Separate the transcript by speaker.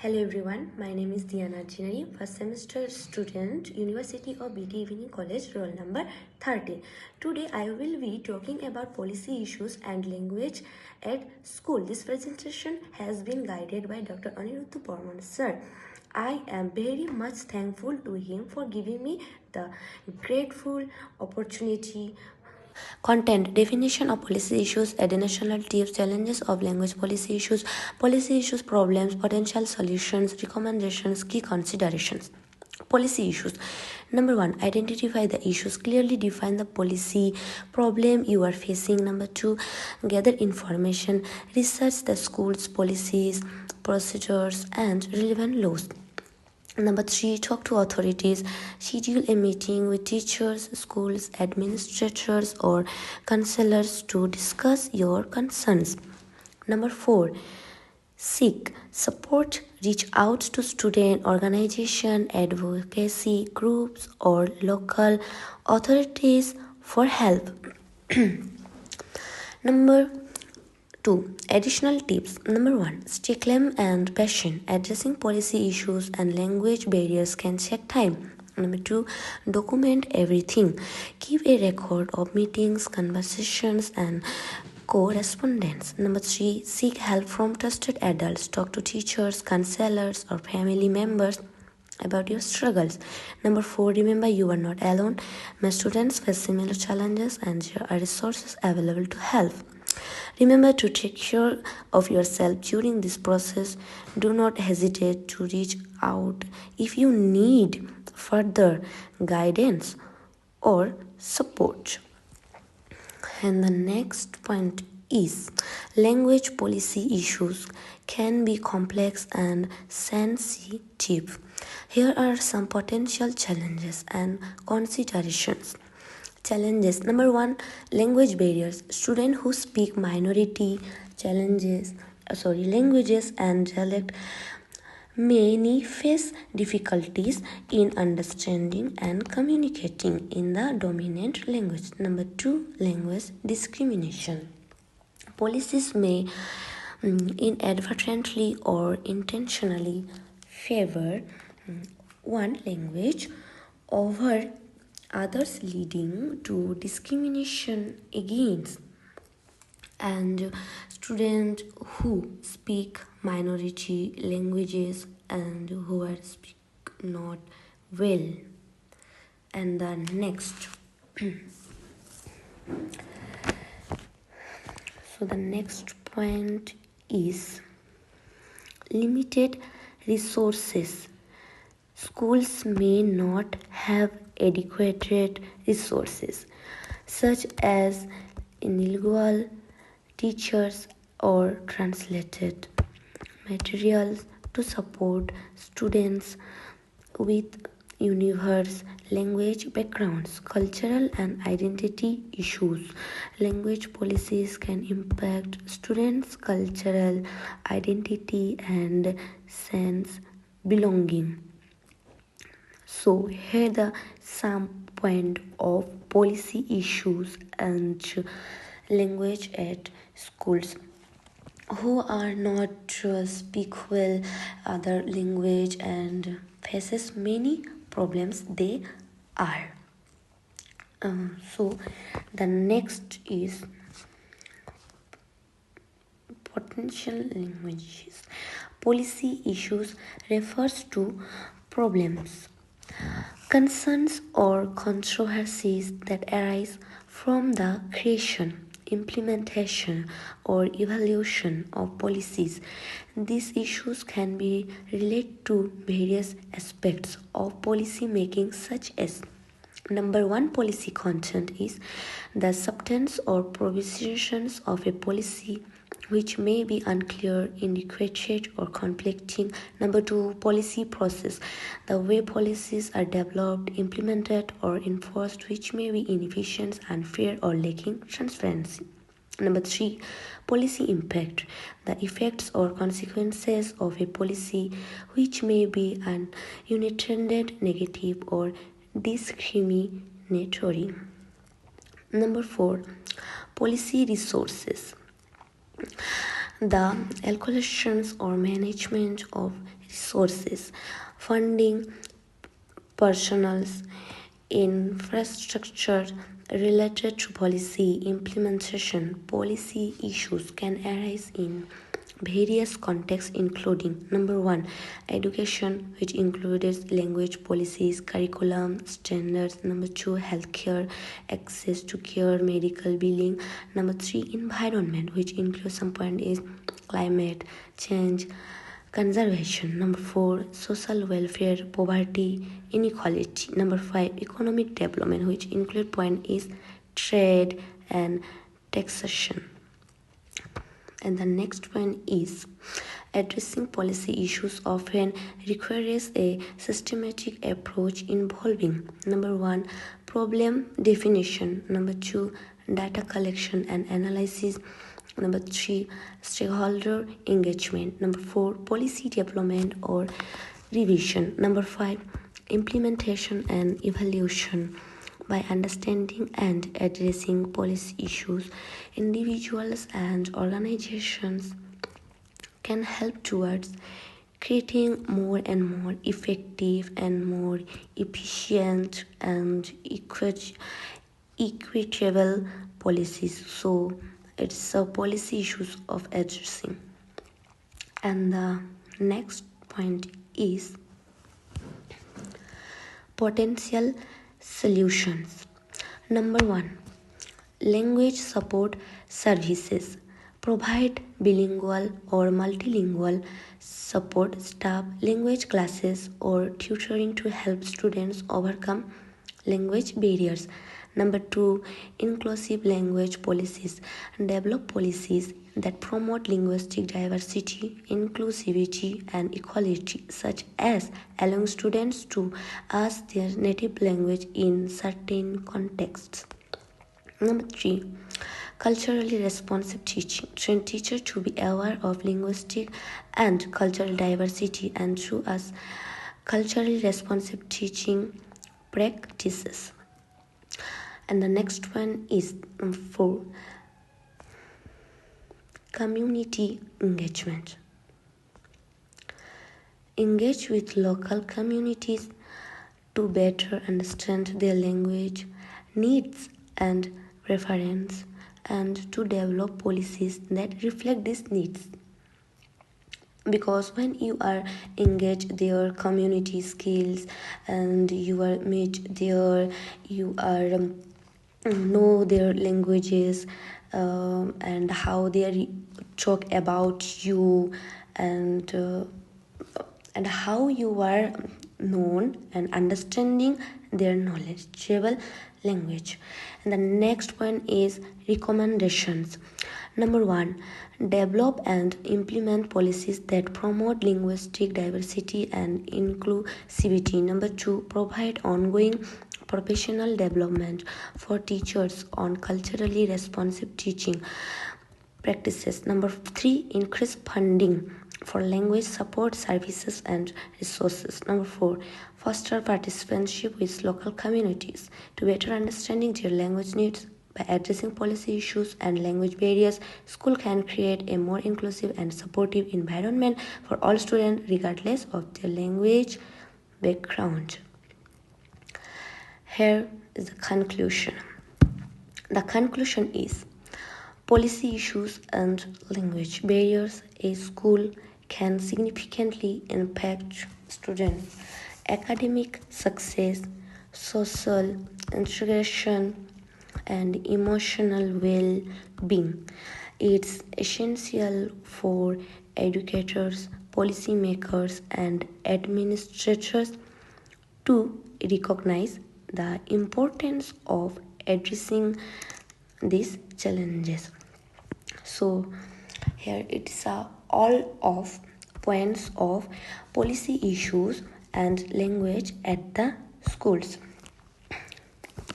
Speaker 1: Hello everyone, my name is Diya Narjinary, first semester student, University of B.Ed Evening College, roll number 30. Today I will be talking about policy issues and language at school. This presentation has been guided by Dr. Aniruddha Burmon. Sir, I am very much thankful to him for giving me the grateful opportunity. Content, definition of policy issues, additional tips, challenges of language policy issues, problems, potential solutions, recommendations, key considerations. Policy issues. Number 1, identify the issues, clearly define the policy problem you are facing. Number 2, gather information, research the school's policies, procedures, and relevant laws. Number 3, talk to authorities. Schedule a meeting with teachers, schools, administrators, or counselors to discuss your concerns. Number 4, seek support. Reach out to student organization, advocacy groups, or local authorities for help. Number 2. Additional tips. Number 1. Stay calm and patient. Addressing policy issues and language barriers can take time. Number 2. Document everything. Keep a record of meetings, conversations, and correspondence. Number 3. Seek help from trusted adults. Talk to teachers, counselors, or family members about your struggles. Number 4, remember you are not alone. My students face similar challenges and there are resources available to help. Remember to take care of yourself during this process. Do not hesitate to reach out if you need further guidance or support. And the next point is language policy issues can be complex and sensitive. Here are some potential challenges and considerations. Challenges. Number 1, language barriers. Students who speak minority languages and dialect may face difficulties in understanding and communicating in the dominant language. Number 2, language discrimination. Policies may inadvertently or intentionally favor one language over others, leading to discrimination against and students who speak minority languages and who are speak not well. And the next the next point is limited resources. Schools may not have adequate resources such as bilingual teachers or translated materials to support students with diverse language backgrounds, cultural and identity issues. Language policies can impact students' cultural identity and sense belonging. So here the some point of policy issues and language at schools. Who are not speak well other language and faces many problems they are. So the next is potential languages. Policy issues refers to problems, concerns or controversies that arise from the creation, implementation, or evaluation of policies. These issues can be related to various aspects of policy making, such as Number 1, policy content is the substance or provisions of a policy which may be unclear, inadequate, or conflicting. Number 2, policy process, the way policies are developed, implemented, or enforced which may be inefficient, unfair, or lacking transparency. Number 3, policy impact, the effects or consequences of a policy which may be unintended, negative, or discriminatory. Number 4, policy resources. The allocations or management of resources, funding, personnels, infrastructure related to policy implementation. Policy issues can arise in various contexts including number 1 education, which includes language policies, curriculum standards. Number 2 healthcare, access to care, medical billing. Number 3 environment, which includes some point is climate change, conservation. Number 4 social welfare, poverty, inequality. Number 5 economic development, which include point is trade and taxation. And the next one is addressing policy issues often requires a systematic approach involving number 1 problem definition, number 2 data collection and analysis, number 3 stakeholder engagement, number 4 policy development or revision, number 5 implementation and evaluation. By understanding and addressing policy issues, individuals and organizations can help towards creating more and more effective and more efficient and equitable policies. So it's a policy issues of addressing. And the next point is potential solutions. Number 1 language support services provide bilingual or multilingual support staff, language classes, or tutoring to help students overcome language barriers. Number 2 inclusive language policies develop policies that promote linguistic diversity, inclusivity, and equality, such as allowing students to ask their native language in certain contexts. Number 3 culturally responsive teaching train teachers to be aware of linguistic and cultural diversity and to us culturally responsive teaching practices. And the next one is 4 community engagement. Engage with local communities to better understand their language needs and preference and to develop policies that reflect these needs. Because when you are engage their community skills and you are meet their you are know their languages and how they talk about you and how you are known and understanding their knowledgeable language. And the next one is recommendations. Number 1 develop and implement policies that promote linguistic diversity and inclusivity. Number 2 provide ongoing professional development for teachers on culturally responsive teaching practices. Number 3 increase funding for language support services and resources. Number 4 foster participantship with local communities to better understanding their language needs. By addressing policy issues and language barriers, school can create a more inclusive and supportive environment for all students regardless of their language background. Here is the conclusion. The conclusion is policy issues and language barriers a school can significantly impact students' academic success, social integration, and emotional well-being. It's essential for educators, policymakers, and administrators to recognize the importance of addressing these challenges. So here it's all of points of policy issues and language at the schools.